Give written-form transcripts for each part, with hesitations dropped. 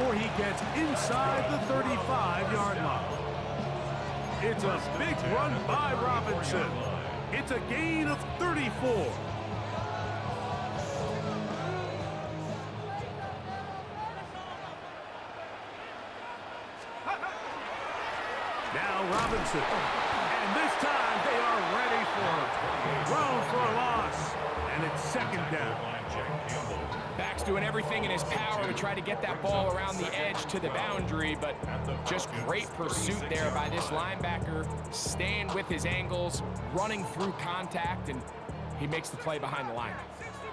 before he gets inside the 35-yard line. It's a big run by Robinson. It's a gain of 34. Now Robinson. And this time they are ready for him. Thrown for a loss. And it's second down. Back's doing everything in his power to try to get that ball around the edge to the boundary, but just great pursuit there by this linebacker, staying with his angles, running through contact, and he makes the play behind the line.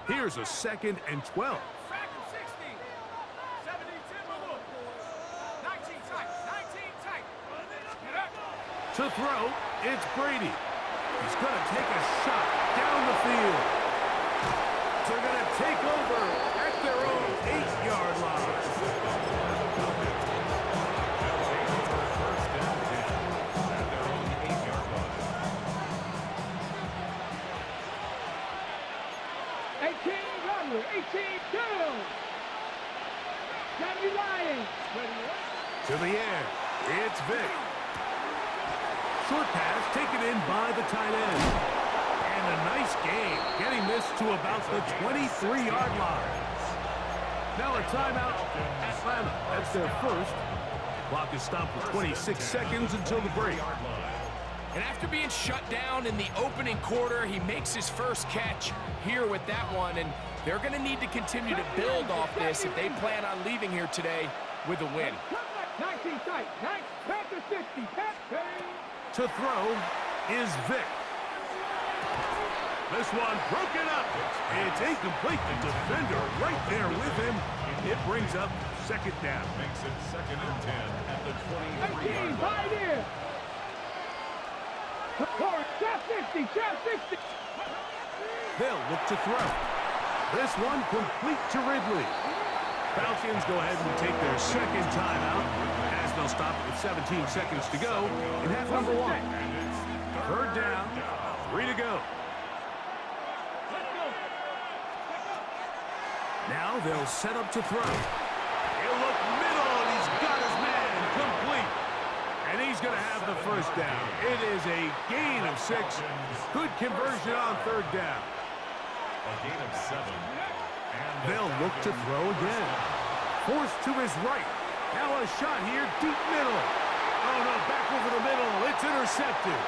Here's a 2nd and 12. To throw, it's Brady. He's going to take a shot down the field. They're going to take over at their own 8-yard line. To the air, it's Vick. Short pass taken in by the tight end. And a nice game, getting this to about the 23-yard line. Now a timeout, Atlanta. That's their first. Clock is stopped with 26 seconds until the break. And after being shut down in the opening quarter, he makes his first catch here with that one. And they're going to need to continue to build off this if they plan on leaving here today with a win. 19 tight, 60, To throw is Vick. This one broken up. It's incomplete. The defender right there with him. It brings up second down. Makes it 2nd and 10 at the 23-yard line. Right here. Trap 60. They'll look to throw. This one complete to Ridley. Falcons go ahead and take their second timeout as they'll stop with 17 seconds to go in half number 1. Third down, 3 to go. Now they'll set up to throw. He'll look middle, and he's got his man complete. And he's going to have the first down. It is a gain of 6. Good conversion on third down. A gain of 7. They'll look to throw again. Forced to his right. Now a shot here, deep middle. Oh, no, back over the middle. It's intercepted.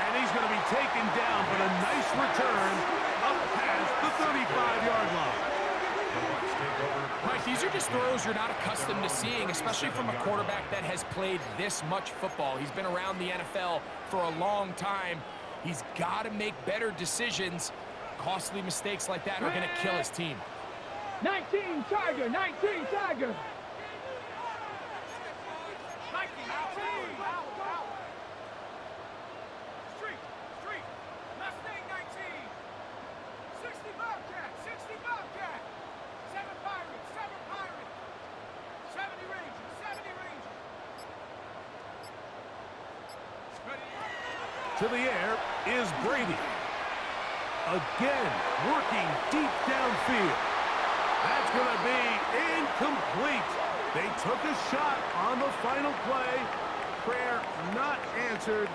And he's going to be taken down, but a nice return up past the 35-yard line. Mike, these are just throws you're not accustomed to seeing, especially from a quarterback that has played this much football. He's been around the NFL for a long time. He's got to make better decisions. Costly mistakes like that are going to kill his team. 19 Tiger. Street. Mustang 19. 60 Bobcat. 7 Pirates. 70 Rangers. To the air is Brady. Again, working deep downfield. That's going to be incomplete. They took a shot on the final play. Prayer not answered.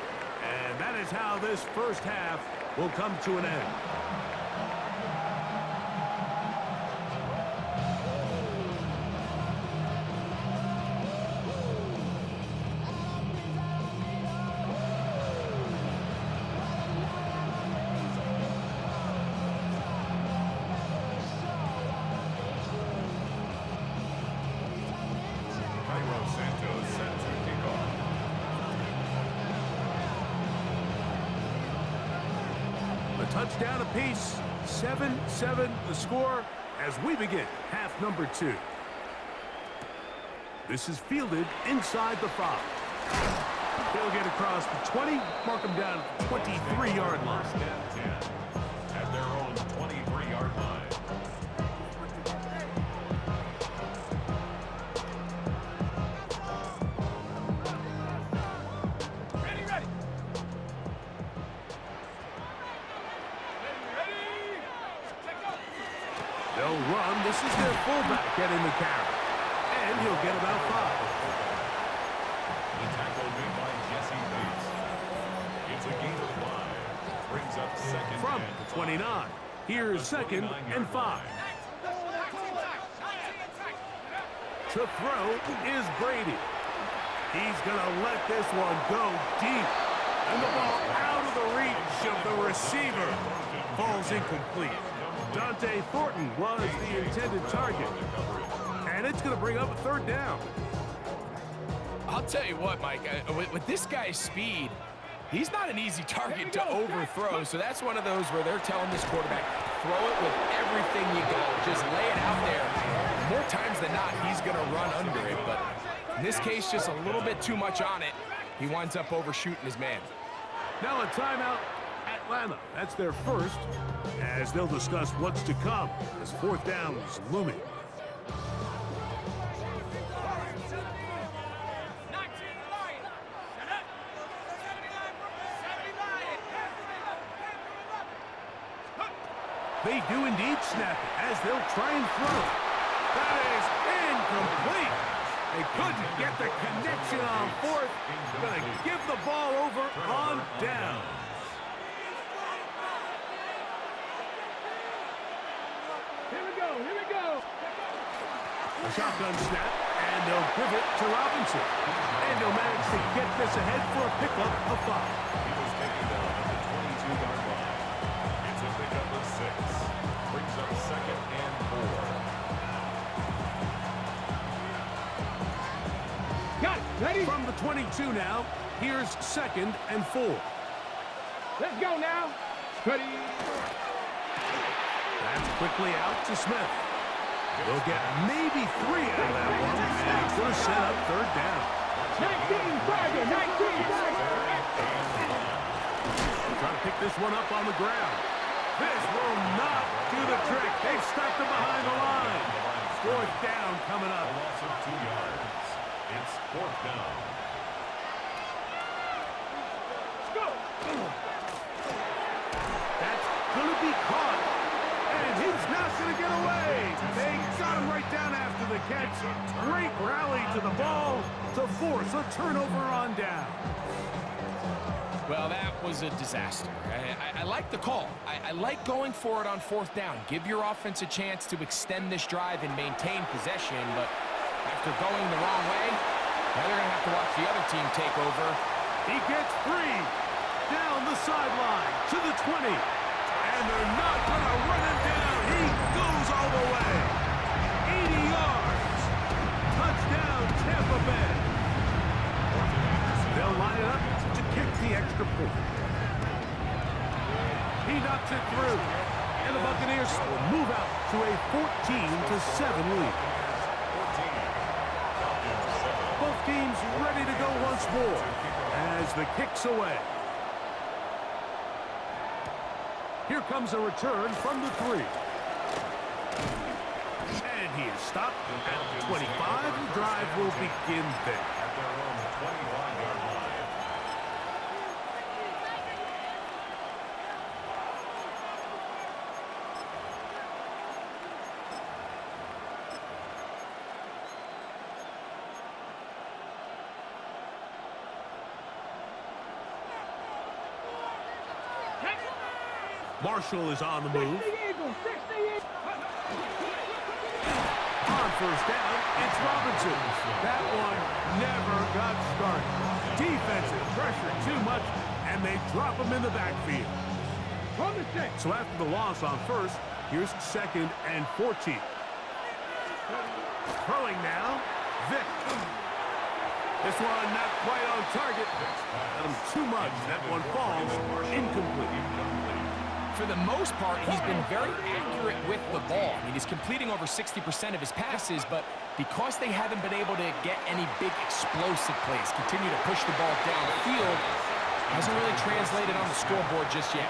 And that is how this first half will come to an end. Touchdown apiece, 7-7 the score as we begin half number 2. This is fielded inside the 5. They'll get across the 20, mark them down at the 23-yard line. At their own 23-yard line. They'll run. This is their fullback getting the carry. And he'll get about 5. The tackle made by Jesse Bates. It's a gain of 5. Brings up second From and the 29. Here's second and 5. To throw is Brady. He's going to let this one go deep. And the ball out of the reach of the receiver. Falls incomplete. Dante Thornton was the intended target. And it's going to bring up a 3rd down. I'll tell you what, Mike, with this guy's speed, he's not an easy target to overthrow. So that's one of those where they're telling this quarterback, throw it with everything you got. Just lay it out there. More times than not, he's going to run under it. But in this case, just a little bit too much on it. He winds up overshooting his man. Now a timeout, Atlanta. That's their first, as they'll discuss what's to come as 4th down is looming. They do indeed snap it as they'll try and throw. That is incomplete. They couldn't get the connection on 4th. Going to give the ball over on down. Here we go, here we go. A shotgun snap, and they'll give it to Robinson. And they'll manage to get this ahead for a pickup of 5. He was taken down at the 22-yard line. It's a pickup of 6. Brings up second and 4. Got it, ready? From the 22 now, here's second and 4. Let's go now. Ready? That's quickly out to Smith. They'll get maybe 3 out of that one, and it's going to set up 3rd down. 19, Tiger, 19, Tiger. Trying to pick this one up on the ground. This will not do the trick. They've stopped him behind the line. 4th down coming A up. loss of 2 yards. It's 4th down. Let's go. That's going to be caught. And he's not going to get away. They got him right down after the catch. Great rally to the ball to force a turnover on down. Well, that was a disaster. I like the call. I like going for it on 4th down. Give your offense a chance to extend this drive and maintain possession, but after going the wrong way, now they're going to have to watch the other team take over. He gets 3 down the sideline to the 20. And they're not going to run him down. He goes all the way. 80 yards. Touchdown, Tampa Bay. They'll line it up to kick the extra point. He knocks it through. And the Buccaneers will move out to a 14-7 lead. Both teams ready to go once more as the kick's away. Here comes a return from the 3. And he is stopped at the 25. The drive will begin there. At their own 25-yard line. Marshall is on the move. 60 Eagles, 60 Eagles. On 1st down, it's Robinson. That one never got started. Defensive pressure too much, and they drop him in the backfield. From the 6. So after the loss on 1st, here's 2nd and 14. Throwing now, Vick. This one not quite on target. Got him too much. That one falls incomplete. For the most part, he's been very accurate with the ball. I mean, he's completing over 60% of his passes, but because they haven't been able to get any big explosive plays, continue to push the ball downfield, hasn't really translated on the scoreboard just yet.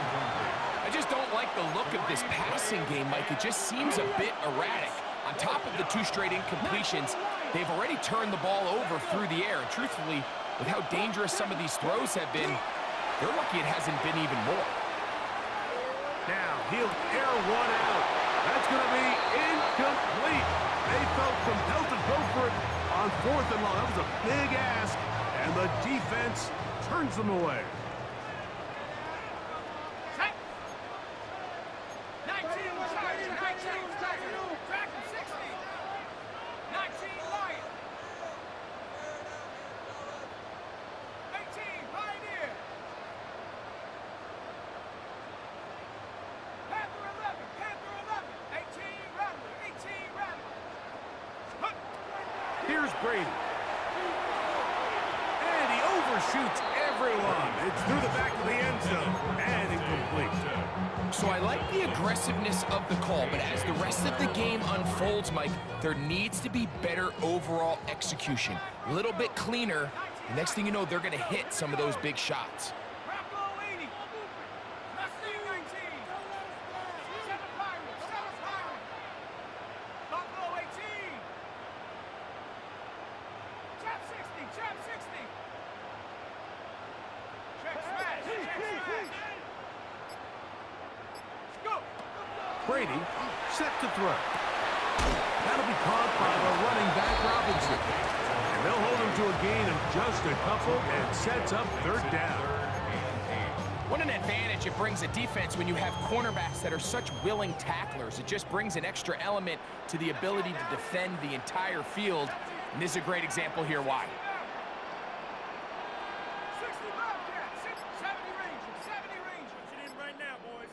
I just don't like the look of this passing game, Mike. It just seems a bit erratic. On top of the 2 straight incompletions, they've already turned the ball over through the air. And truthfully, with how dangerous some of these throws have been, they're lucky it hasn't been even more. Now, he'll air one out. That's going to be On 4th and long, that was a big ask, and the defense turns them away. Set. 19 Charger, 19 Tiger, track 60. 19 Lion. 18 Pioneer. Panther 11, Panther 11. 18 Rattler, 18 Rattler. Hup. Here's Brady. And he overshoots everyone. It's through the back of the end zone and incomplete. So I like the aggressiveness of the call, but as the rest of the game unfolds, Mike, there needs to be better overall execution. A little bit cleaner. The next thing you know, they're going to hit some of those big shots. Buffalo 80. Mustang 19. 7 Pirates, 7 Pirates. Buffalo 18. Trap 60, trap 60. Check smash, check smash. Go. Brady set to throw. That'll be caught by the running back Robinson. And they'll hold him to a gain of just a couple and sets up 3rd down. What an advantage it brings a defense when you have cornerbacks that are such willing tacklers. It just brings an extra element to the ability to defend the entire field. And this is a great example here why. 60 Bobcats, 70 Rangers, 70 Rangers. Put it in right now, boys.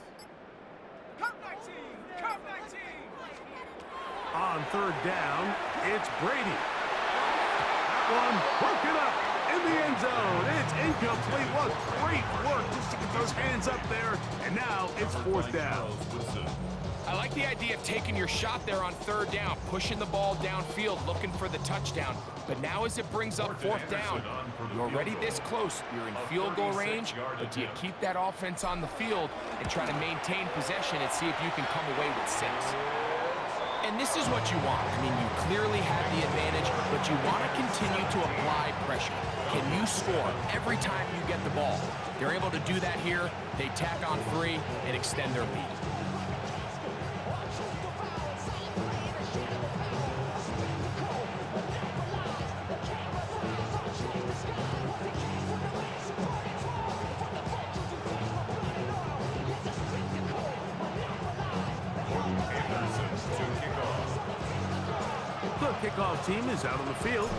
Cup 19, Cup 19. On 3rd down, it's Brady. That one broken up in the end zone. It's incomplete. What great work just to get those hands up there. And now it's 4th down. I like the idea of taking your shot there on 3rd down, pushing the ball downfield, looking for the touchdown. But now as it brings up 4th down, you're already this close. You're in field goal range, but do you keep that offense on the field and try to maintain possession and see if you can come away with 6? And this is what you want. I mean, you clearly have the advantage, but you want to continue to apply pressure. Can you score every time you get the ball? They're able to do that here. They tack on 3 and extend their lead. The kickoff team is out on the field,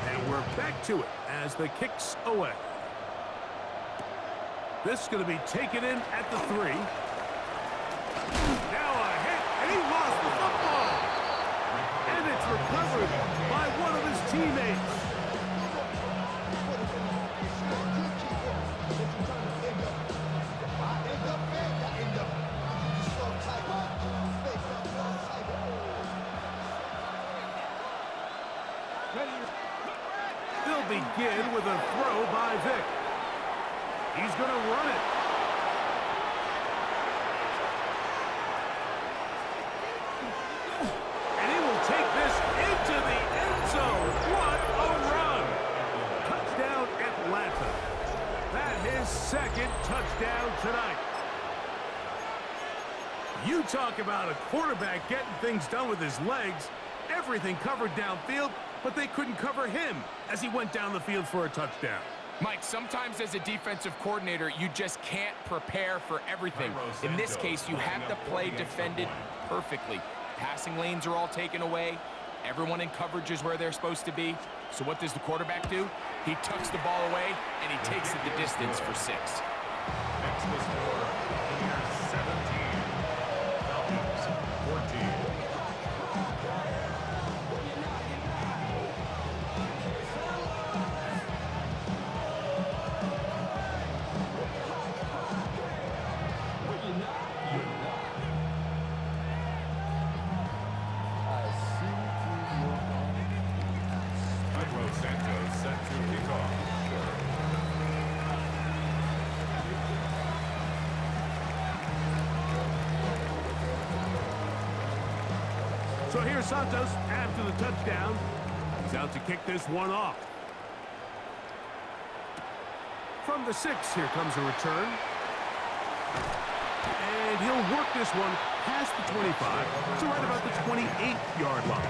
and we're back to it as the kick's away. This is going to be taken in at the 3. Now a hit, and he lost the football. And it's recovered by one of his teammates. They'll begin with a throw by Vic. He's going to run it. And he will take this into the end zone. What a run. Touchdown, Atlanta. That is 2nd touchdown tonight. You talk about a quarterback getting things done with his legs. Everything covered downfield, but they couldn't cover him as he went down the field for a touchdown. Mike, sometimes as a defensive coordinator, you just can't prepare for everything. In this case, you have to play defended perfectly. Passing lanes are all taken away. Everyone in coverage is where they're supposed to be. So what does the quarterback do? He tucks the ball away, and he takes it the distance for 6. Next was for 17. Falcons 14. Santos set to kick off. So here's Santos after the touchdown. He's out to kick this one off. From the 6, here comes a return. And he'll work this one past the 25 to right about the 28-yard line.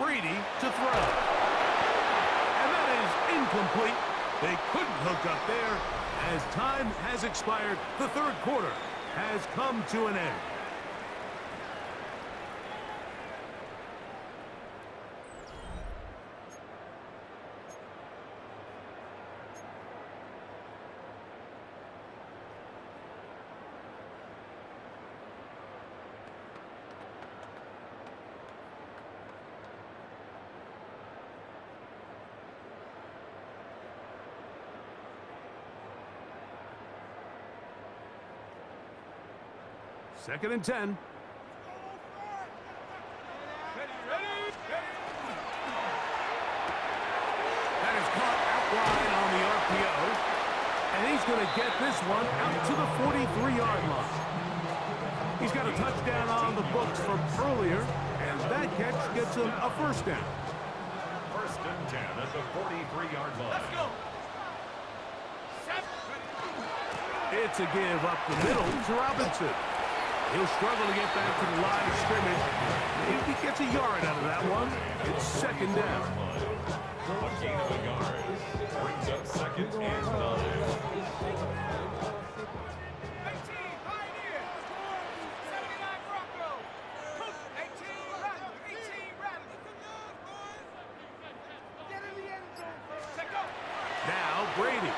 Brady to throw. And that is incomplete. They couldn't hook up there. As time has expired, the third quarter has come to an end. Second and 10. Ready, ready, ready. That is caught out wide on the RPO. And he's going to get this one out to the 43-yard line. He's got a touchdown on the books from earlier, and that catch gets him a first down. First and 10 at the 43-yard line. Let's go. It's a give up the middle to Robinson. He'll struggle to get back to the line of scrimmage. If he gets a yard out of that one, it's second down. A gain of a yard brings up second and 9. 18, Pioneer. 79, Bronco. 18, Rattle. 18, Rattle. Get in the end zone. Check go. Now Brady.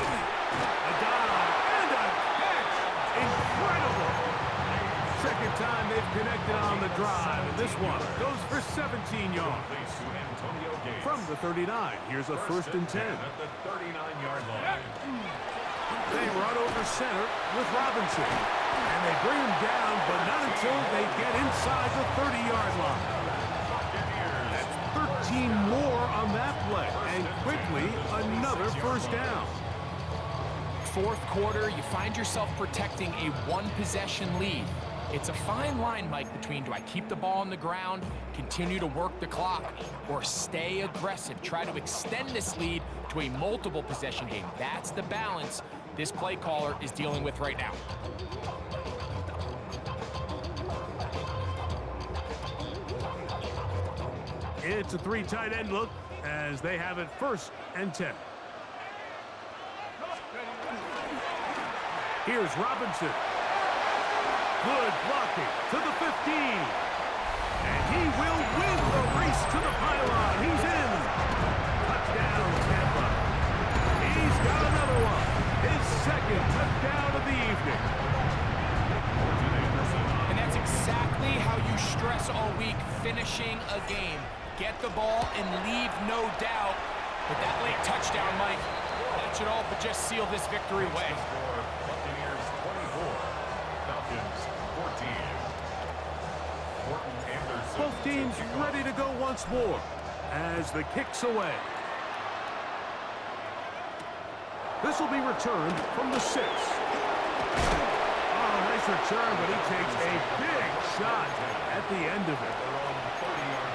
A dive and a catch. Incredible. Second time they've connected on the drive, and this one goes for 17 yards. From the 39, here's a first and 10. At the 39-yard line. They run over center with Robinson. And they bring him down, but not until they get inside the 30-yard line. That's 13 more on that play. And quickly, another first down. Fourth quarter, you find yourself protecting a one-possession lead. It's a fine line, Mike, between do I keep the ball on the ground, continue to work the clock, or stay aggressive, try to extend this lead to a multiple possession game. That's the balance this play caller is dealing with right now. It's a three tight end look as they have it first and 10. Here's Robinson. Good blocking to the 15. And he will win the race to the pylon. He's in. Touchdown, Tampa. He's got another one. His second touchdown of the evening. And that's exactly how you stress all week, finishing a game. Get the ball and leave no doubt. But that late touchdown, Mike, that should all but just seal this victory away. Buccaneers 24, Falcons 14. Morton Anderson. Both teams ready to go once more as the kick's away. This will be returned from the 6. Oh, nice return, but he takes a big shot at the end of it. They're on the 30-yard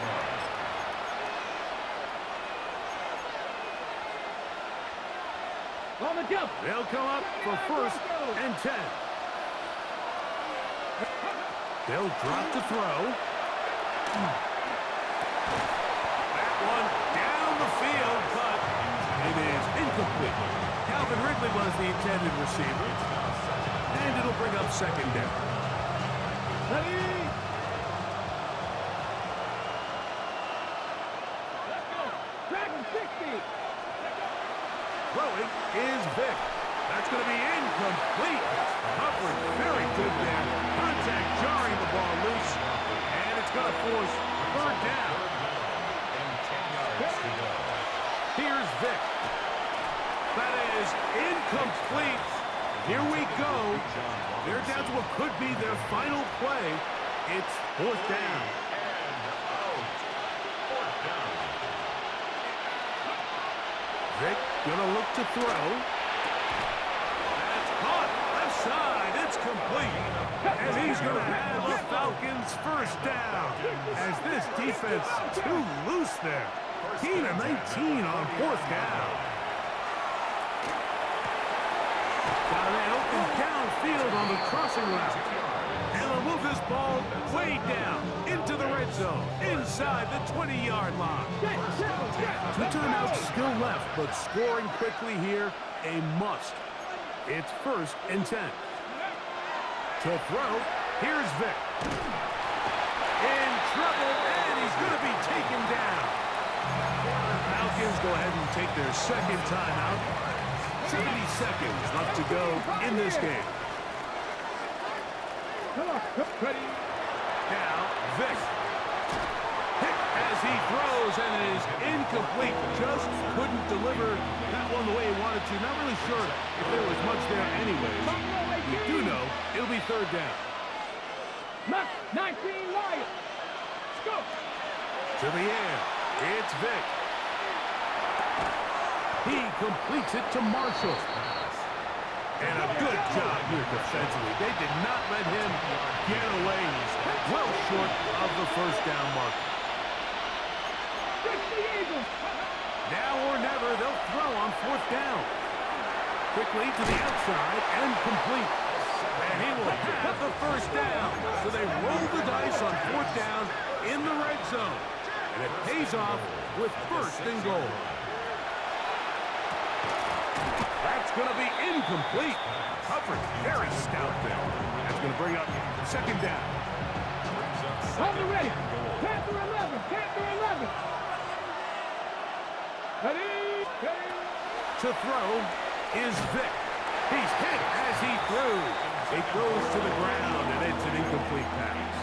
line. On the jump. They'll come up for first and 10. They'll drop to throw. That one down the field, but it is incomplete. Calvin Ridley was the intended receiver, and it'll bring up second down. Ready. Let's go. Dragon 60. Throwing is Vick. That's going to be incomplete. Coverage very good there. Contact jarring the ball loose, and it's going to force third down. And 10 yards to go. Here's Vick. That is incomplete. Here we go. They're down to what could be their final play. It's fourth down. And out. Fourth down. Vick gonna look to throw. That's caught. Left side. It's complete. And he's gonna have the Falcons first down. As this defense too loose there. 19 on fourth down. Got an open downfield on the crossing route. And they'll move this ball way down into the red zone, inside the 20-yard line. 2 timeouts still left, but scoring quickly here, a must. It's 1st and 10. To throw, here's Vic. In trouble, and he's going to be taken down. Falcons go ahead and take their 2nd timeout. 70 seconds left to go in this game. Now, Vic. Hit as he throws, and it is incomplete. Just couldn't deliver that one the way he wanted to. Not really sure if there was much there anyways. We do know it'll be 3rd down. 19 Lions. Let's go. To the air. It's Vic. He completes it to Marshall. And a good job here defensively. They did not let him get away. He's well short of the 1st down mark. Now or never, they'll throw on 4th down. Quickly to the outside and complete. And he will have the 1st down. So they roll the dice on 4th down in the red zone. And it pays off with 1st and goal. That's going to be incomplete. Coverage very stout there. That's going to bring up 2nd down. On the ready. Panther 11. Panther 11. Ready. To throw is Vic. He's hit as he threw. It goes to the ground, and it's an incomplete pass.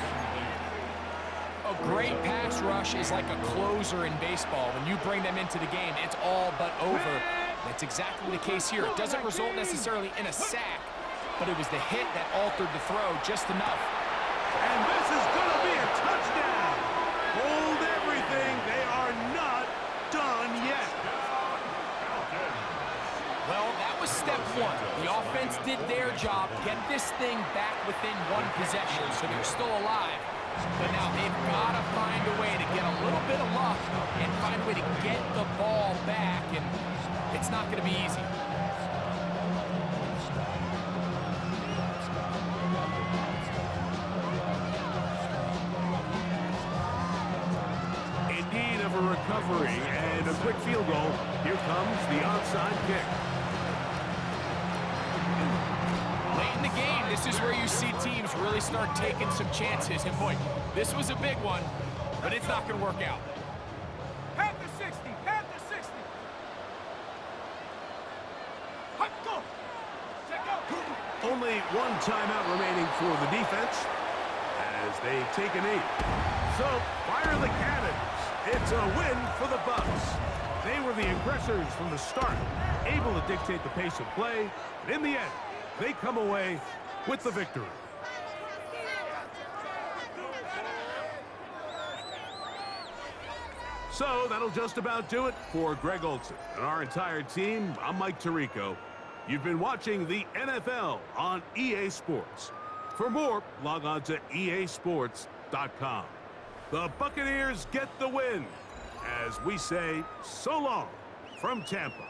A great pass rush is like a closer in baseball. When you bring them into the game, it's all but over. That's exactly the case here. It doesn't result necessarily in a sack, but it was the hit that altered the throw just enough. And this is going to be a touchdown. Hold everything. They are not done yet. Well, that was step 1. The offense did their job, get this thing back within 1 possession, so they're still alive. But now they've got to find a way to get a little bit of luck and find a way to get the ball back, and it's not going to be easy. In need of a recovery and a quick field goal, here comes the onside kick. Late in the game, this is where you see teams really start taking some chances. And boy, this was a big one, but it's not going to work out. Panther 60. Panther 60. Hot go. Check out. Only 1 timeout remaining for the defense as they take a knee. So, fire the cannons. It's a win for the Bucs. They were the aggressors from the start, able to dictate the pace of play, and in the end, they come away with the victory. So that'll just about do it for Greg Olson and our entire team. I'm Mike Tirico. You've been watching the NFL on EA Sports. For more, log on to easports.com. The Buccaneers get the win as we say so long from Tampa.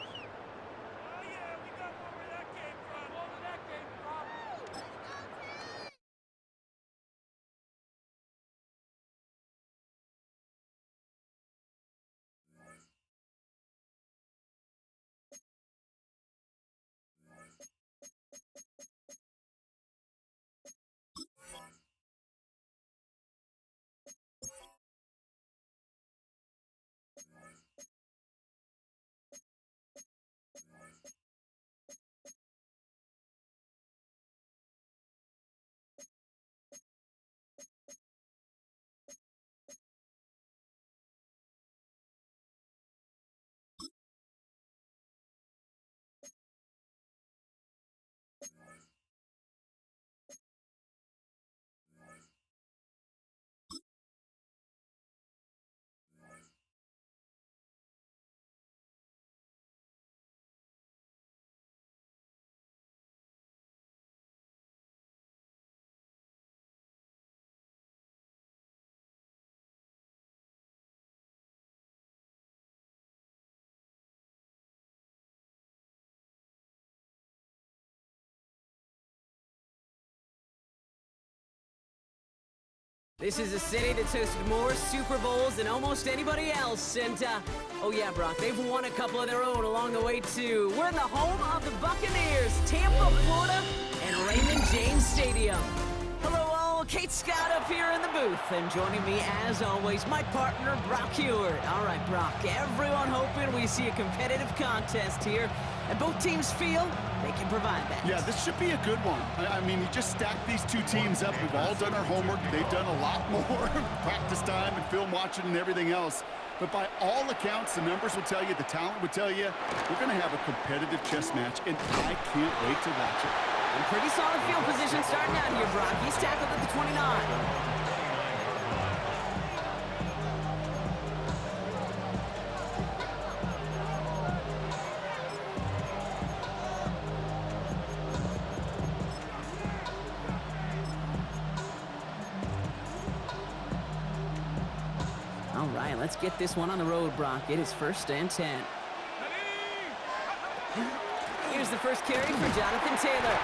This is a city that's hosted more Super Bowls than almost anybody else. And, oh yeah, Brock, they've won a couple of their own along the way, too. We're in the home of the Buccaneers, Tampa, Florida, and Raymond James Stadium. Hello, all. Kate Scott up here in the booth. And joining me, as always, my partner, Brock Hewitt. All right, Brock, everyone hoping we see a competitive contest here. And both teams feel they can provide that. Yeah, this should be a good one. I mean, you just stack these two teams up. We've all done our homework. They've done a lot more practice time and film watching and everything else. But by all accounts, the numbers will tell you, the talent will tell you, we're going to have a competitive chess match, and I can't wait to watch it. And pretty solid field position starting out here, Brock. He's tackled at the 29. All right, let's get this one on the road, Brock. It is 1st and 10. Here's the first carry for Jonathan Taylor.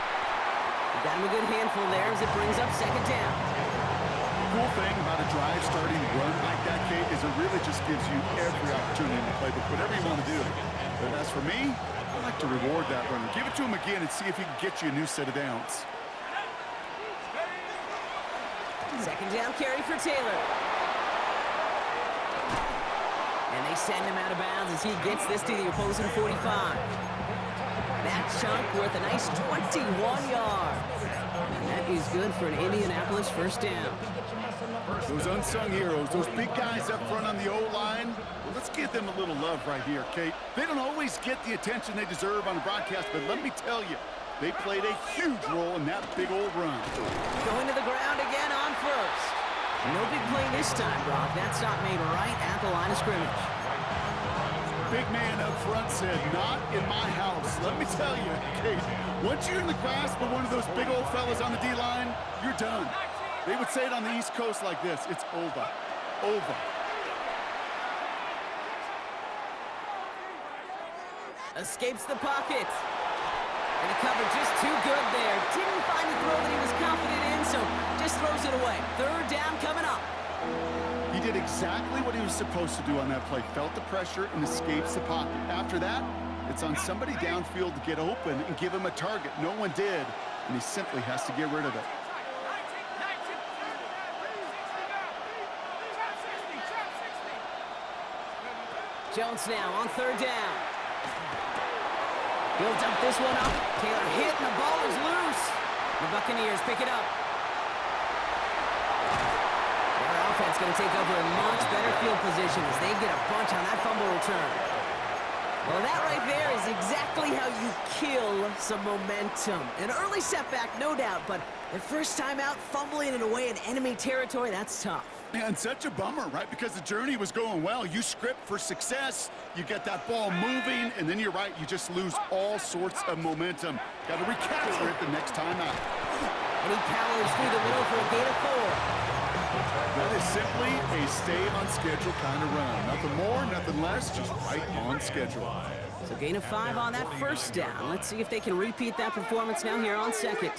He got him a good handful there as it brings up 2nd down. The cool thing about a drive starting run like that, Kate, is it really just gives you every opportunity to play with whatever you want to do. But as for me, I like to reward that runner. Give it to him again and see if he can get you a new set of downs. 2nd down carry for Taylor. And they send him out of bounds as he gets this to the opposing 45. That chunk worth a nice 21 yards. And that is good for an Indianapolis 1st down. Those unsung heroes, those big guys up front on the O-line, well, let's give them a little love right here, Kate. They don't always get the attention they deserve on the broadcast, but let me tell you, they played a huge role in that big old run. Going to the ground again on 1st. No big play this time, Brock. That stop made right at the line of scrimmage. Big man up front said, not in my house. Let me tell you, Kate, once you're in the grasp of one of those big old fellas on the D-line, you're done. They would say it on the East Coast like this, it's over. Over. Escapes the pocket. And the cover just too good there. Didn't find the throw that he was confident in, so just throws it away. 3rd down coming up. He did exactly what he was supposed to do on that play. Felt the pressure and escapes the pocket. After that, it's on somebody downfield to get open and give him a target. No one did, and he simply has to get rid of it. Jones now on 3rd down. He'll dump this one up. Taylor hit, and the ball is loose. The Buccaneers pick it up. Their offense going to take over a much better field position as they get a bunch on that fumble return. Well, that right there is exactly how you kill some momentum. An early setback, no doubt, but their first time out, fumbling it away in enemy territory, that's tough. And such a bummer, right? Because the journey was going well. You script for success, you get that ball moving, and then you're right, you just lose all sorts of momentum. Got to recapture it the next time out. And he powers through the middle for a gain of 4. That is simply a stay-on-schedule kind of run. Nothing more, nothing less, just right on schedule. So gain of 5 on that 1st down. Let's see if they can repeat that performance now here on 2nd.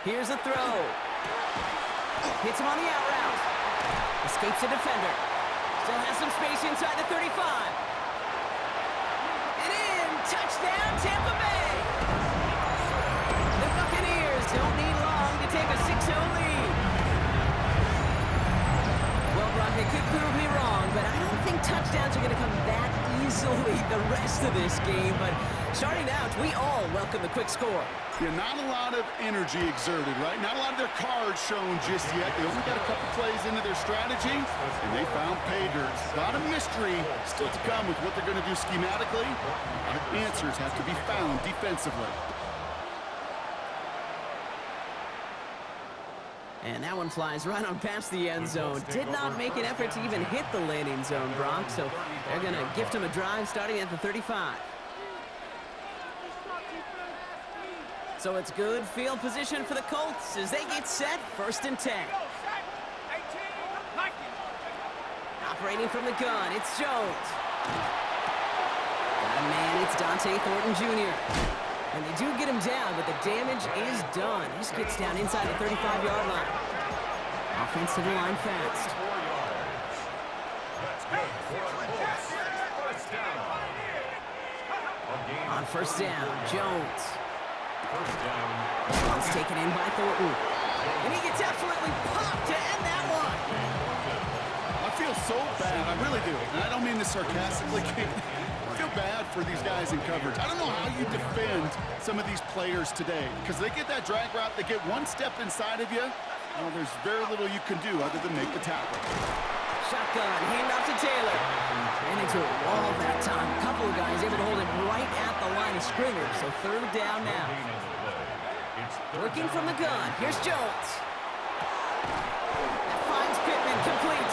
Here's a throw. Hits him on the out route. Escapes a defender. Still has some space inside the 35. And in. Touchdown, Tampa Bay. The Buccaneers don't need long to take a 6-0 lead. Well, Brock, they could prove me wrong, but I don't think touchdowns are going to come that easily the rest of this game. But starting out, we all welcome the quick score. Yeah, not a lot of energy exerted, right? Not a lot of their cards shown just yet. They only got a couple plays into their strategy, and they found pay dirt. A lot of mystery still to come with what they're going to do schematically. A lot of answers have to be found defensively. And that one flies right on past the end zone. Did not make an effort to even hit the landing zone, Brock, so they're going to gift him a drive starting at the 35. So it's good field position for the Colts as they get set, 1st and 10. Operating from the gun, it's Jones. Got man, it's Dante Thornton Jr. And they do get him down, but the damage is done. He just gets down inside the 35-yard line. Offense to the line fast. On first down, Jones. Jones taken in by Thornton. And he gets absolutely popped to end that one. I feel so bad. I really do. And I don't mean this sarcastically. I feel bad for these guys in coverage. I don't know how you defend some of these players today because they get that drag route, they get one step inside of you. Well, there's very little you can do other than make the tackle. Shotgun, handoff to Taylor. And into a wall that time. A couple of guys able to hold it right at the line of scrimmage. So third down now. Working from the gun. Here's Jones. That finds Pittman complete.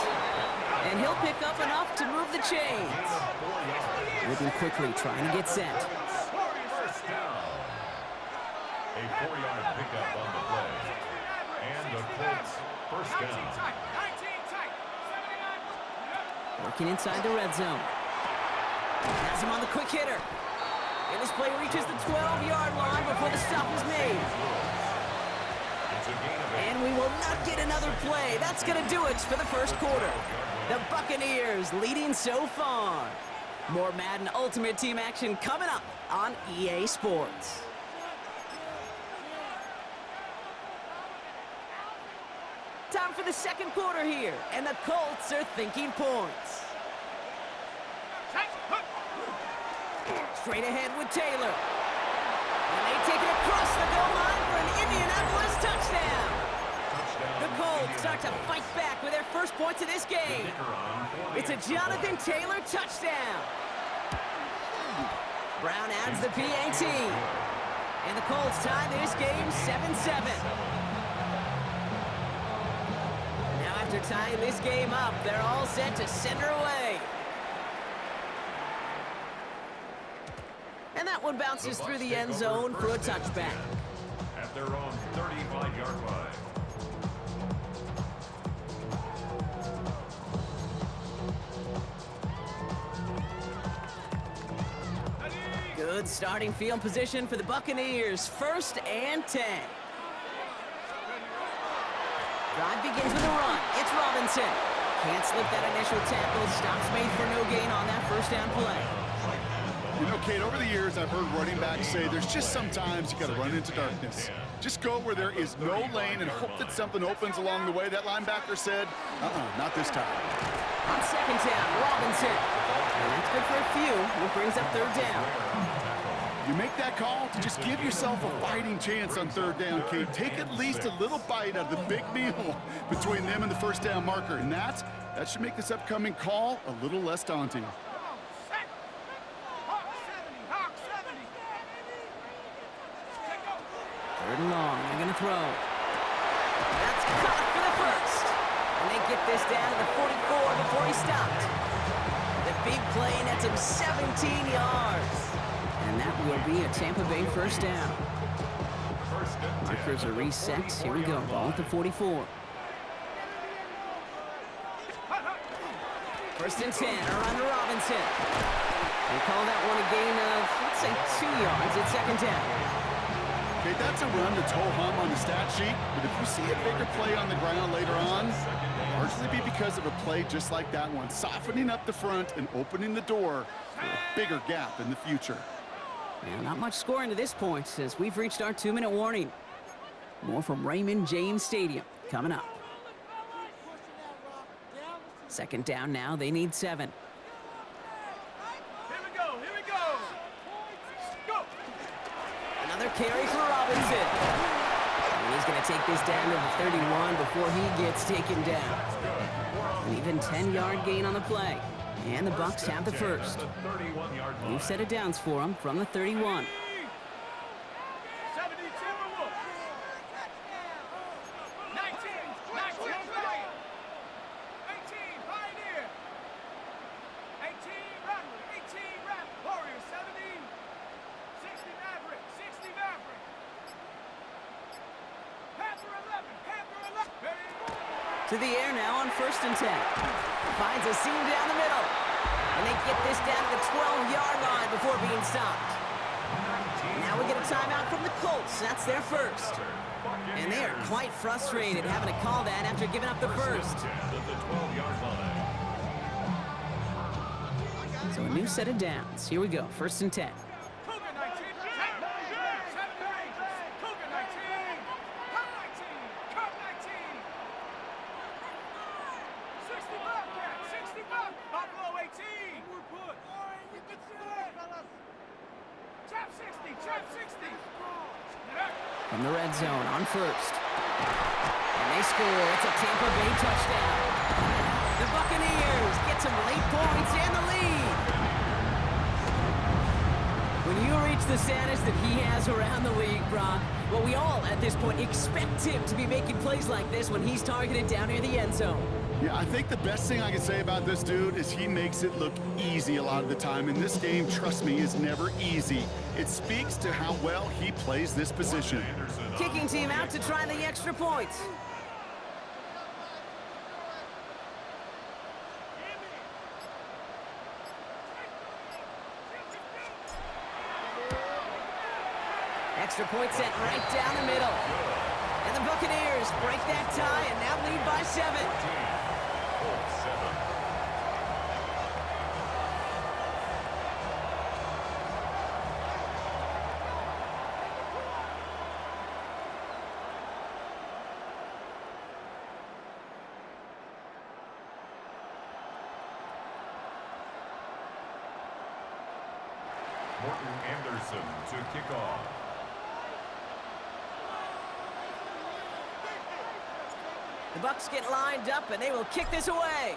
And he'll pick up enough to move the chains. Moving quickly, trying to get set. First down. A 4-yard pickup on the play. And the Colts first down. Working inside the red zone. Has him on the quick hitter. And this play reaches the 12-yard line before the stop is made. And we will not get another play. That's going to do it for the first quarter. The Buccaneers leading so far. More Madden Ultimate Team action coming up on EA Sports. Time for the second quarter here, and the Colts are thinking points. Straight ahead with Taylor. And they take it across the goal line for an Indianapolis touchdown. The Colts start to fight back with their first points of this game. It's a Jonathan Taylor touchdown. Brown adds the PAT. And the Colts tie this game 7-7. Now after tying this game up, they're all set to send her away. And that one bounces through the end zone for a touchback. At their own 35-yard line. Good starting field position for the Buccaneers. 1st and 10. Drive begins with a run. It's Robinson. Can't slip that initial tackle. Stops made for no gain on that first down play. You know, Kate, over the years, I've heard running backs say there's just sometimes you got to run into darkness. Just go where there is no lane and hope that something opens along the way. That linebacker said, not this time. On second down, Robinson. And that's good for a few, which brings up third down. You make that call to just give yourself a fighting chance on third down, Kate. Take at least a little bite out of the big meal between them and the first down marker. And that should make this upcoming call a little less daunting. Third and long, they're going to throw. That's caught for the first. And they get this down to the 44 before he stopped. The big play nets him 17 yards. And that will be a Tampa Bay first down. Markers are reset. Here we go, ball at the 44. 1st and 10, around to Robinson. They call that one a gain of, let's say, 2 yards at second down. Okay, that's a run that's ho-hum on the stat sheet, but if you see a bigger play on the ground later on, it'll largely be because of a play just like that one, softening up the front and opening the door for a bigger gap in the future. Yeah, not much scoring to this point as we've reached our 2-minute warning. More from Raymond James Stadium coming up. Second down now, they need 7. Here we go. Go. Another carry for Robinson. And he's going to take this down to the 31 before he gets taken down. An even 10-yard gain on the play. And the Bucs have the first. New set of downs for them from the 31. 72 Wolf. 19 Bryant. 18 Pioneer. 18 Rattler. 18 Rattler. Warrior 70. 60 Maverick. 60 Maverick. Panther 11. Panther 11. To the air now on 1st and 10. Finds a seam down the middle. And they get this down to the 12-yard line before being stopped. Now we get a timeout from the Colts. That's their first. And they are quite frustrated having to call that after giving up the first. So a new set of downs. Here we go. 1st and 10. Cougar 19, 70 Rangers. Cougar 19, Cup 19, Cup 19. 60 Bobcats, 60 Buffalo 18. We're good. You can see it, fellas. Trap 60, trap 60. From the red zone on 1st. And they score. It's a Tampa Bay touchdown. The Buccaneers get some late points and the lead. When you reach the status that he has around the league, Brock, well, we all at this point expect him to be making plays like this when he's targeted down near the end zone. Yeah, I think the best thing I can say about this dude is he makes it look easy a lot of the time. And this game, trust me, is never easy. It speaks to how well he plays this position. Kicking team out to try the extra point. Extra point sent right down the middle. And the Buccaneers break that tie and now lead by 7. Morton Anderson to kick off. The Bucs get lined up and they will kick this away.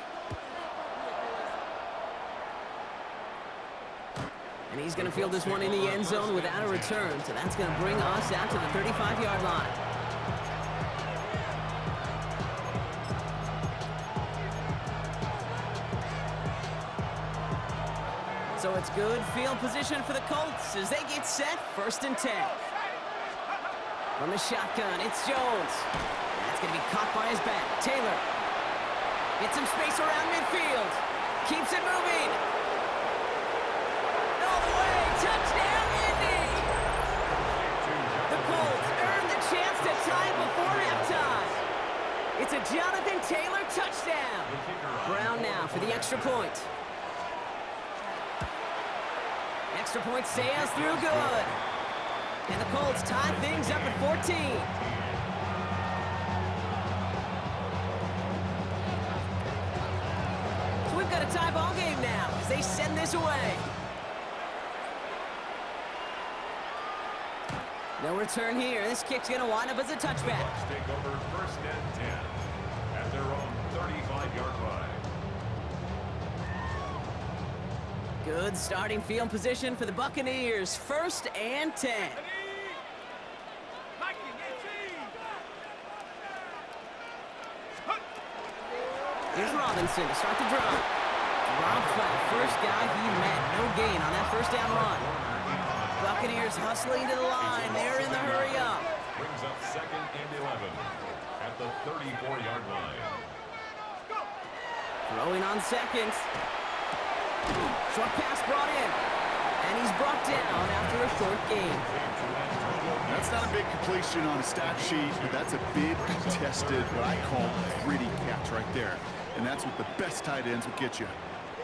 And he's going to field this one in the end zone without a return. So that's going to bring us out to the 35-yard line. So it's good field position for the Colts as they get set. 1st and 10. From the shotgun, it's Jones. That's going to be caught by his back. Taylor gets some space around midfield. Keeps it moving. All the way. Touchdown, Indy. The Colts earn the chance to tie it before halftime. It's a Jonathan Taylor touchdown. Brown now for the extra point. Extra point sails through good. And the Colts tie things up at 14. So we've got a tie ball game now as they send this away. No return here. This kick's going to wind up as a touchback. Bucs take over 1st and 10 at their own 35-yard line. Good starting field position for the Buccaneers. 1st and 10. Here's Robinson to start the drive. Rob flat, first guy he met. No gain on that 1st down run. Buccaneers hustling to the line. They're in the hurry up. Brings up 2nd and 11 at the 34-yard line. Throwing on 2nd. Short pass brought in. And he's brought down after a short gain. That's not a big completion on a stat sheet, but that's a big contested, what I call gritty catch right there. And that's what the best tight ends will get you.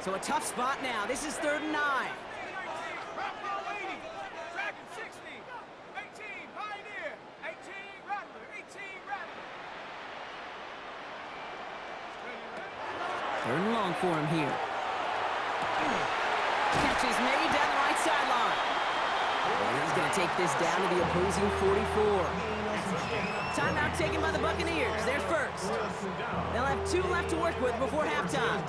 So a tough spot now. This is 3rd and 9. Dragon 60, 18 Pioneer, 18 Rattler, 18 Rattler. 3rd and long for him here. Catch is made down the right sideline. And he's going to take this down to the opposing 44. Timeout taken by the Buccaneers. They're first. They'll have 2 left to work with before halftime.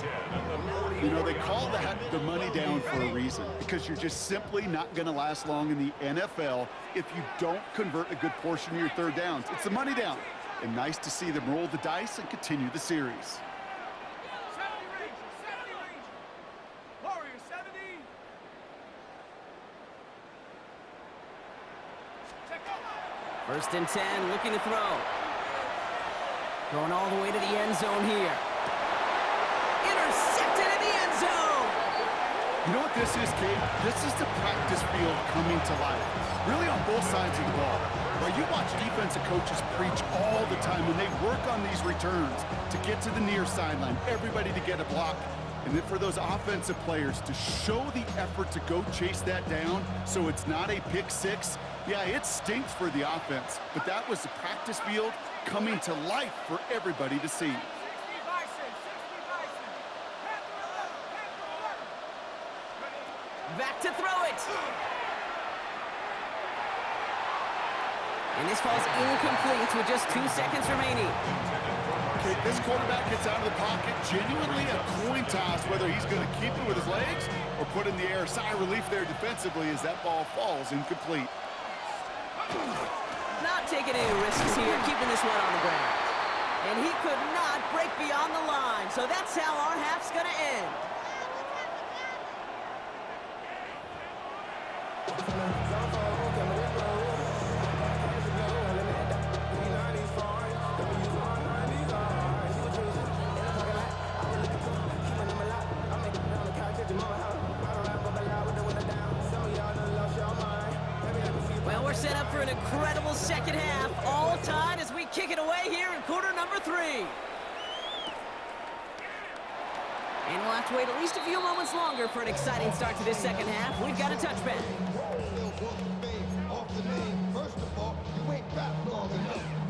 You know, they call that the money down for a reason, because you're just simply not going to last long in the NFL if you don't convert a good portion of your 3rd downs. It's the money down. And nice to see them roll the dice and continue the series. 70 Rangers, 70 Rangers. Warriors 70. Check out. 1st and 10, looking to throw. Going all the way to the end zone here. Intercepted in the end zone. You know what this is, Kate? This is the practice field coming to life. Really on both sides of the ball. Where you watch defensive coaches preach all the time when they work on these returns to get to the near sideline, everybody to get a block. And then for those offensive players to show the effort to go chase that down so it's not a pick six. Yeah, it stinks for the offense, but that was the practice field coming to life for everybody to see. Back to throw it. And this falls incomplete with just 2 seconds remaining. Okay, this quarterback gets out of the pocket, genuinely a coin toss whether he's going to keep it with his legs or put in the air. Sigh of relief there defensively as that ball falls incomplete. Not taking any risks here, keeping this one on the ground. And he could not break beyond the line, so that's how our half's going to end. Well, we're set up for an incredible second half, all tied as we kick it away here in quarter number 3. And we'll have to wait at least a few moments longer for an exciting start to this second half. We've got a touchback.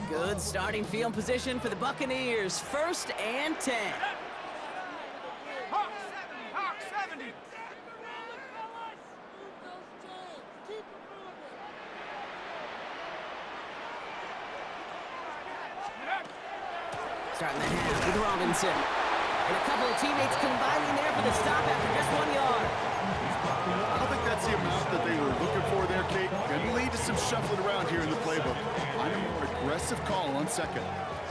Good starting field position for the Buccaneers. 1st and 10. Hawk 70, Hawk 70. Starting the half with Robinson. And a couple of teammates combining there for the stop after just 1 yard. I don't think that's the amount that they were looking for there, Kate. Can lead to some shuffling around here in the playbook. Find a more aggressive call on second.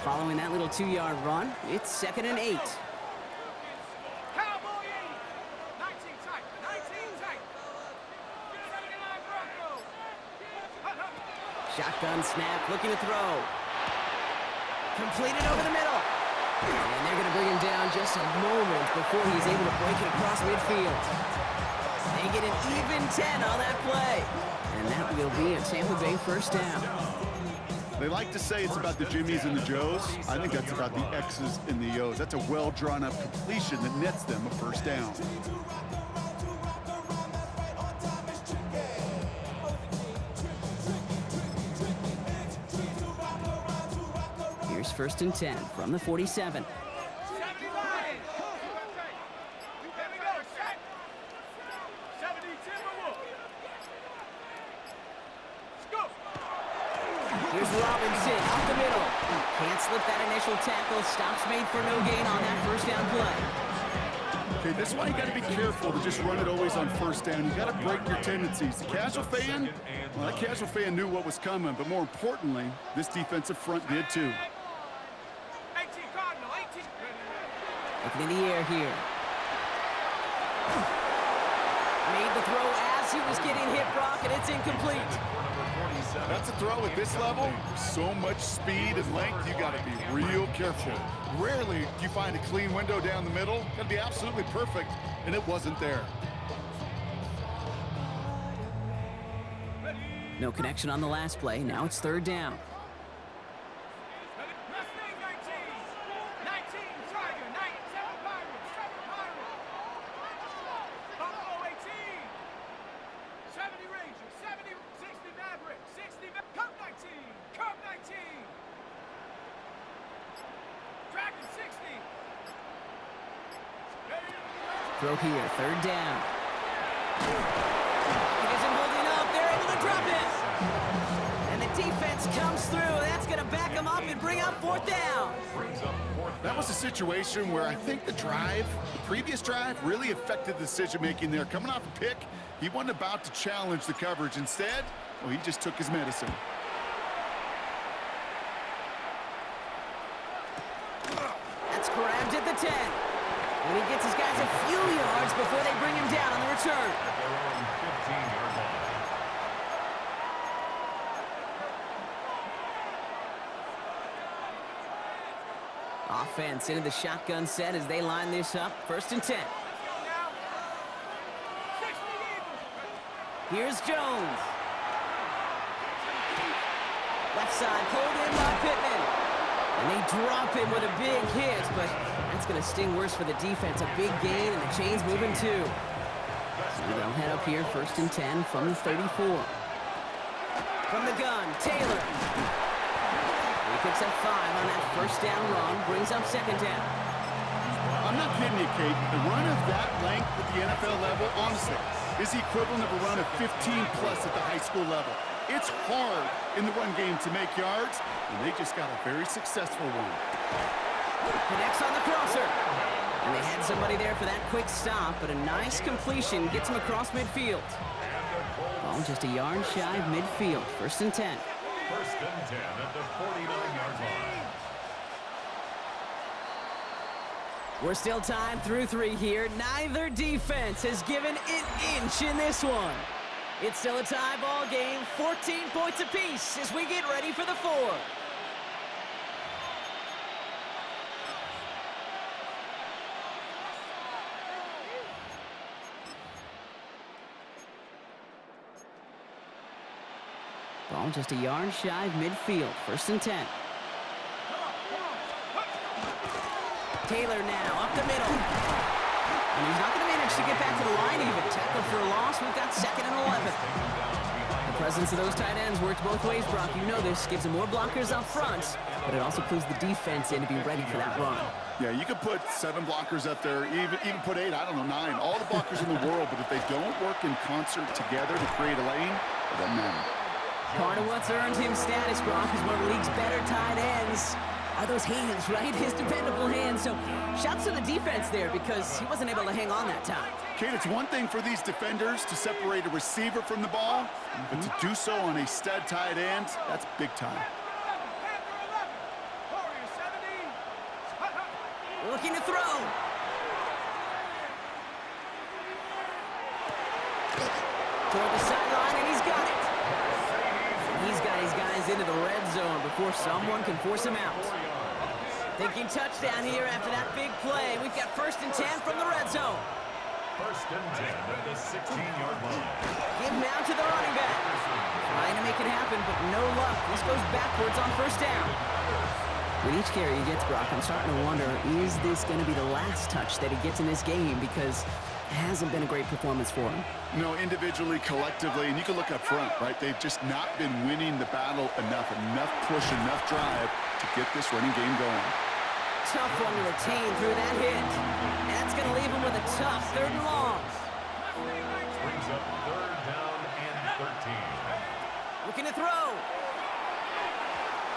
Following that little 2-yard run, it's 2nd and 8. Cowboy 80. 19 tight, 19 tight. 79 Broncos. Shotgun snap, looking to throw. Completed over the middle. And they're going to bring him down just a moment before he's able to break it across midfield. They get an even 10 on that play. And that will be a Tampa Bay 1st down. They like to say it's about the Jimmies and the Joes. I think that's about the X's and the O's. That's a well-drawn-up completion that nets them a 1st down. Here's 1st and 10 from the 47. 79. Here we go, set. 70 Timberwolves. Go. Here's Robinson up the middle. Can't slip that initial tackle. Stops made for no gain on that 1st down play. Okay, this is why you got to be careful to just run it always on 1st down. You got to break your tendencies. The casual fan, well, that casual fan knew what was coming, but more importantly, this defensive front did too. 18 Cardinal, 18. Looking in the air here. Made the throw as he was getting hit, Brock, and it's incomplete. That's a throw at this level. So much speed and length, you got to be real careful. Rarely do you find a clean window down the middle. Got to be absolutely perfect, and it wasn't there. No connection on the last play. Now it's 3rd down. Mustang 19. 19 Tiger, 97 Pirates, 7 Pirates. Buffalo 18. 70 Rangers, 70, 60 Mavericks, 60 Cup 19, Cup 19. Dragon 60. Throw here, 3rd down. He isn't holding up. They're able to drop it. And the defense comes through. That's going to back him up and bring up 4th down. That was a situation where I think the previous drive, really affected the decision-making there. Coming off a pick, he wasn't about to challenge the coverage. Instead, well, he just took his medicine. That's grabbed at the 10. And he gets his guys a few yards before they bring him down on the return. At their own 15-yard line. Offense into the shotgun set as they line this up. 1st and 10. Here's Jones. Left side pulled in by Pittman. And they drop him with a big hit, but that's going to sting worse for the defense. A big gain, and the chain's moving too. So they'll head up here, 1st and 10 from the 34. From the gun, Taylor. He picks up 5 on that 1st down run, brings up 2nd down. I'm not kidding you, Kate. The run of that length at the NFL level, honestly, is the equivalent of a run of 15-plus at the high school level. It's hard in the run game to make yards, and they just got a very successful one. Connects on the crosser. And they had somebody there for that quick stop, but a nice completion gets him across midfield. Ball just a yard shy of midfield. 1st and 10. 1st and 10 at the 49-yard line. We're still tied through 3 here. Neither defense has given an inch in this one. It's still a tie ball game, 14 points apiece as we get ready for the 4th. Ball just a yard shy of midfield, 1st and 10. Taylor now up the middle. And he's not going to manage to get back to the line even. Tackle for a loss. We've got 2nd and 11. The presence of those tight ends works both ways, Brock. You know this. Gives them more blockers up front, but it also clues the defense in to be ready for that run. Yeah, you could put 7 blockers up there, even put 8, I don't know, 9. All the blockers in the world, but if they don't work in concert together to create a lane, it doesn't matter. Part of what's earned him status, Brock, is one of the league's better tight ends. Are those hands, right? His dependable hands. So shouts to the defense there because he wasn't able to hang on that time. Kate, it's one thing for these defenders to separate a receiver from the ball, but to do so on a stud tight end, that's big time. Looking to throw. Toward the sideline, and he's got it. He's got his guys into the red zone before someone can force him out. Thinking touchdown here after that big play. We've got 1st and 10 from the red zone. 1st and 10 at the 16-yard line. Give now to the running back. Trying to make it happen, but no luck. This goes backwards on 1st down. With each carry he gets, Brock, I'm starting to wonder, is this going to be the last touch that he gets in this game? Because it hasn't been a great performance for him. No, individually, collectively, and you can look up front, right? They've just not been winning the battle enough push, enough drive to get this running game going. Tough one to retain through that hit. That's going to leave him with a tough 3rd and long. Brings up 3rd down and 13. Looking to throw.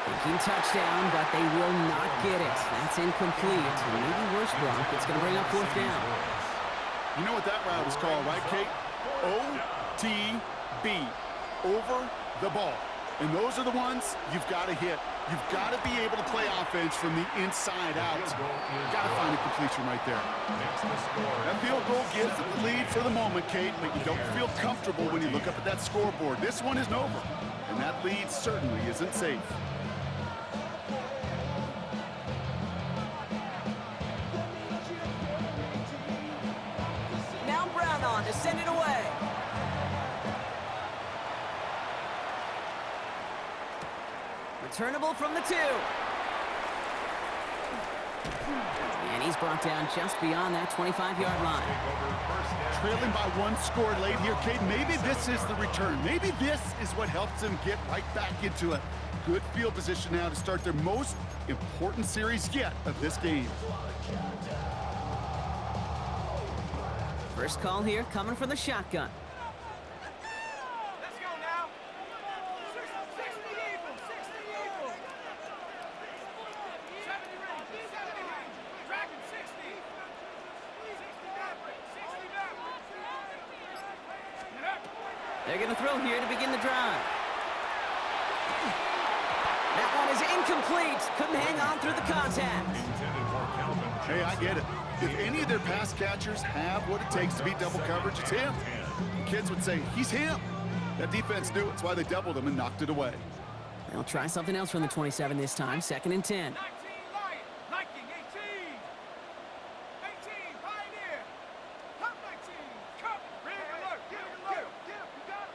Thinking touchdown, but they will not get it. That's incomplete. And maybe worse, Brock. It's going to bring up 4th down. You know what that route is called, right, Kate? OTB, over the ball. And those are the ones you've got to hit. You've got to be able to play offense from the inside out. You've got to find a completion right there. That field goal gives the lead for the moment, Kate, but you don't feel comfortable when you look up at that scoreboard. This one isn't over, and that lead certainly isn't safe. Now Brown on to send it away. Returnable from the 2. And he's brought down just beyond that 25-yard line. Trailing by 1 score late here, Kate. Maybe this is the return. Maybe this is what helps them get right back into a good field position now to start their most important series yet of this game. First call here coming from the shotgun. Let's go now. 60 Eagles, 60 Eagles. 70 Rangers, 70 Rangers. Dragon 60. 60 Mavericks, 60 Mavericks. Get up. They're going to throw here to begin the drive. That one is incomplete. Couldn't hang on through the contact. Hey, I get it. If any of their pass catchers have what it takes to beat double coverage, it's him. Kids would say, he's him. That defense knew it. That's why they doubled him and knocked it away. They'll try something else from the 27 this time. 2nd and 10. 19 Lion, Viking 18. 18 Pioneer. Cup 19. Cup. Ring alert. Ring alert. Get him. You got him.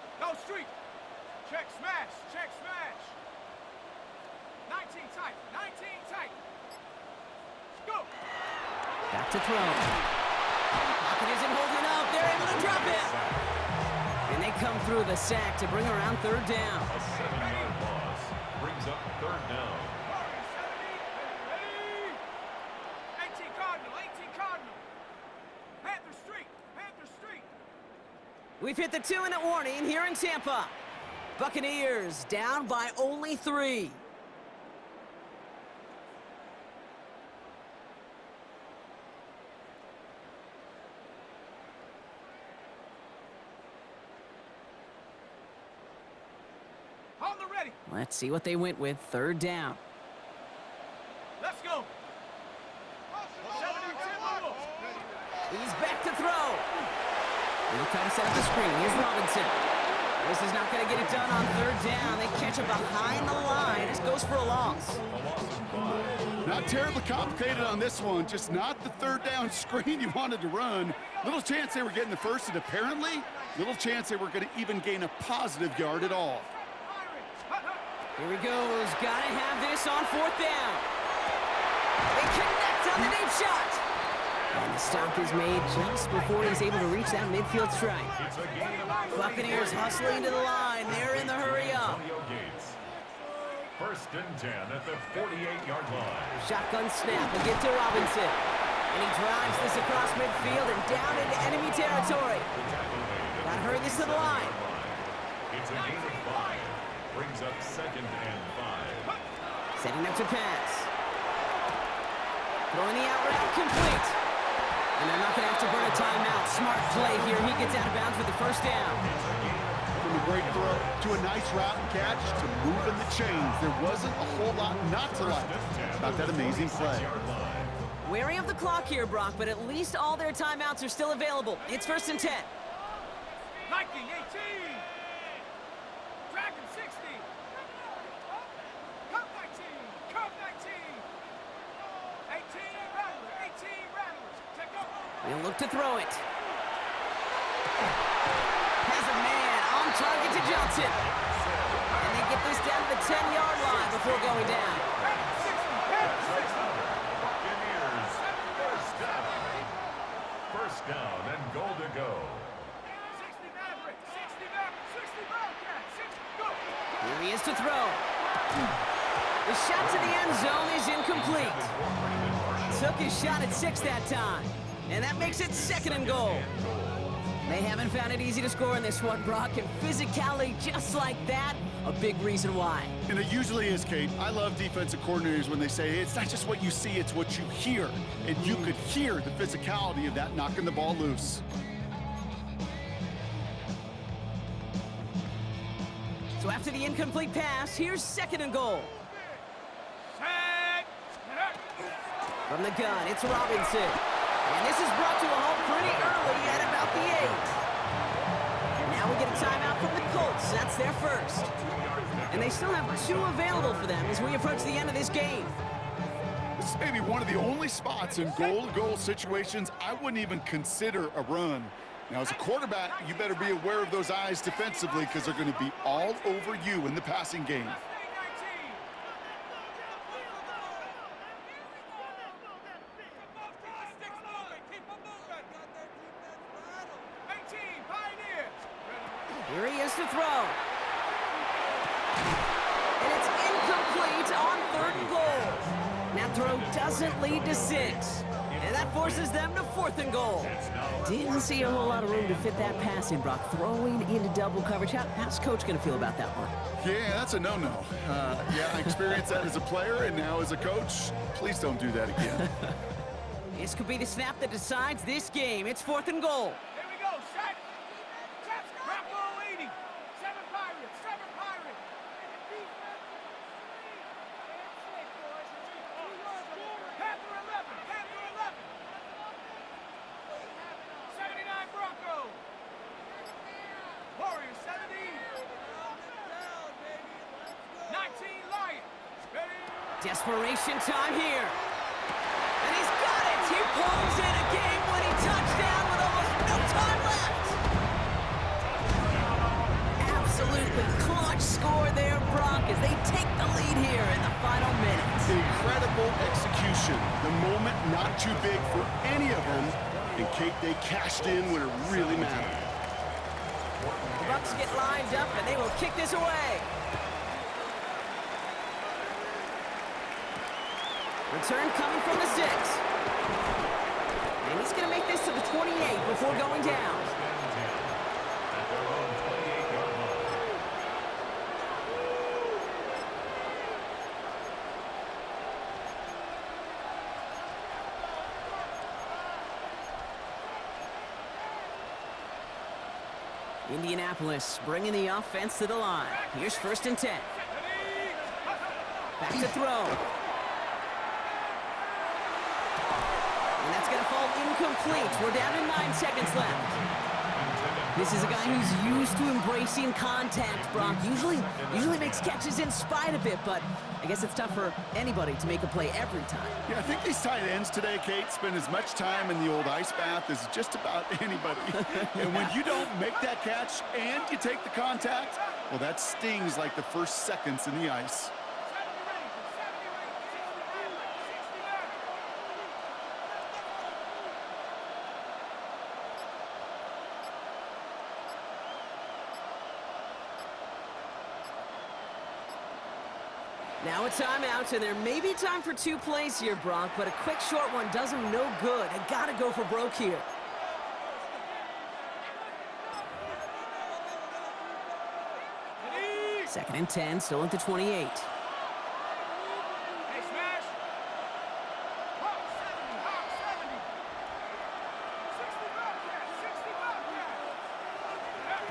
Back to throw. Pocket isn't holding up. They're able to drop it. And they come through the sack to bring around third down. A 7-yard loss brings up third down. 18 Cardinal, 18 Cardinal. Panther Street, Panther Street. We've hit the 2-minute warning here in Tampa. Buccaneers down by only 3. On the ready. Let's see what they went with. Third down. Let's go. 72 Eagles. He's back to throw. They'll try to set up the screen. Here's Robinson. This is not going to get it done on third down. They catch it behind the line. This goes for a loss. Not terribly complicated on this one. Just not the third down screen you wanted to run. Little chance they were getting the first, and apparently, little chance they were going to even gain a positive yard at all. Here he goes. Got to have this on fourth down. They connect on the deep shot. And the stop is made just before he's able to reach that midfield strike. Buccaneers hustling to the line. They're in the hurry up. First and 10 at the 48-yard line. Shotgun snap. We'll get to Robinson. And he drives this across midfield and down into enemy territory. Got to hurry this to the line. It's a gain of 5. Brings up second and 5. Setting up to pass. Throwing the out route complete. And they're not going to have to burn a timeout. Smart play here. He gets out of bounds with the first down. From a great throw to a nice route and catch to moving the chains. There wasn't a whole lot not to like about that amazing play. Wary of the clock here, Brock, but at least all their timeouts are still available. It's first and 10. Nike 18. Dragon 60. Cup 19. Cup 19. 18 Rattlers. 18 Rattlers. Take over. They'll look to throw it. Has a man on target to Johnson. And they get this down to the 10-yard line before going down. Buccaneers, first down. First down and goal to go. 60 Maverick. 60 Maverick. 60 Wildcat. 60. Go. Here he is to throw. The shot to the end zone is incomplete. Took his shot at 6 that time. And that makes it second and goal. They haven't found it easy to score in this one, Brock, and physicality just like that, a big reason why. And it usually is, Kate. I love defensive coordinators when they say, hey, it's not just what you see, it's what you hear. And you could hear the physicality of that knocking the ball loose. So after the incomplete pass, here's second and goal. Set. From the gun, it's Robinson. And this is brought to a halt pretty early at about the 8. Now we get a timeout from the Colts. That's their first. And they still have 2 available for them as we approach the end of this game. This is maybe one of the only spots in goal-to-goal situations I wouldn't even consider a run. Now, as a quarterback, you better be aware of those eyes defensively because they're going to be all over you in the passing game. 18 Pioneer. Here he is to throw. And it's incomplete on third and goal. That throw doesn't lead to 6. And that forces them to fourth and goal. Didn't see a whole lot of room to fit that pass in, Brock. Throwing into double coverage. How's Coach going to feel about that one? Yeah, that's a no-no. Yeah, I experienced that as a player and now as a coach. Please don't do that again. This could be the snap that decides this game. It's fourth and goal. Here we go. Set. Set. Bravo 80. 7 Pirates. 7 Pirates. Panther 11. Panther 11. 79 Bronco. Warriors 70. 19 Lions. Ready? Desperation time here. And he's got it. He pulls in a game-winning touchdown with almost no time left. Absolutely clutch score there, Brock, as they take the lead here in the final minutes. Incredible Incredible execution. The moment not too big for any of them. And Kate, they cashed in when it really mattered. The Bucks get lined up, and they will kick this away. Return coming from the 6. And he's going to make this to the 28 before going down. Indianapolis bringing the offense to the line. Here's 1st and 10. Back to throw. And that's going to fall incomplete. We're down to 9 seconds left. This is a guy who's used to embracing contact, Brock. Usually makes catches in spite of it, but I guess it's tough for anybody to make a play every time. Yeah, I think these tight ends today, Kate, spend as much time in the old ice bath as just about anybody. And when you don't make that catch and you take the contact, well, that stings like the first seconds in the ice. Now a timeout, and there may be time for 2 plays here, Brock, but a quick short one does him no good. I gotta go for broke here. Second and 10, still at the 28. Hey, smash! Hawk 70, Hawk 70. 60 Bobcat, 60 Bobcat.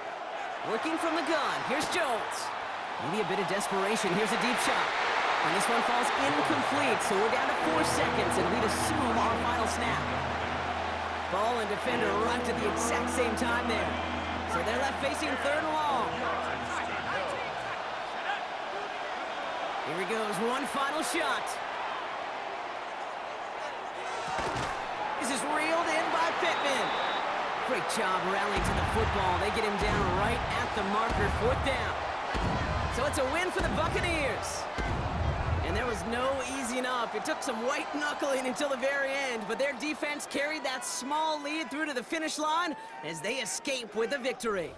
Working from the gun, here's Jones. Maybe a bit of desperation, here's a deep shot. And this one falls incomplete, so we're down to 4 seconds, and we'd assume our final snap. Ball and defender arrived at the exact same time there. So they're left facing 3rd and long. Here he goes, one final shot. This is reeled in by Pittman. Great job rallying to the football. They get him down right at the marker, 4th down. So it's a win for the Buccaneers. And there was no easing up. It took some white knuckling until the very end, but their defense carried that small lead through to the finish line as they escape with a victory.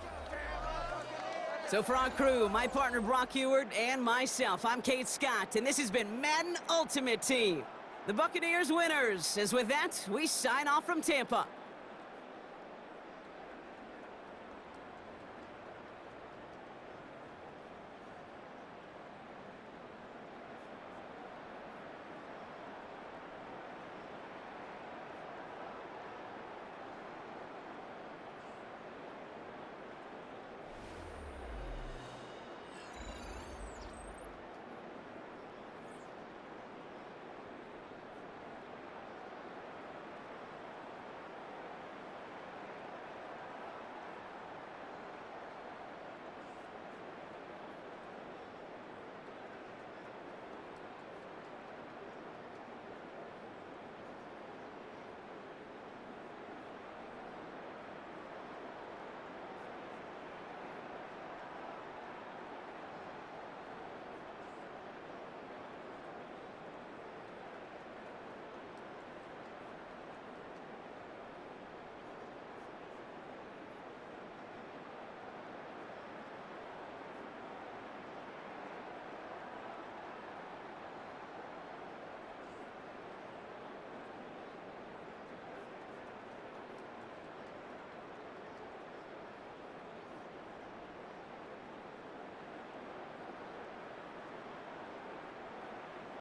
So for our crew, my partner Brock Ewart and myself, I'm Kate Scott, and this has been Madden Ultimate Team. The Buccaneers winners, as with that, we sign off from Tampa.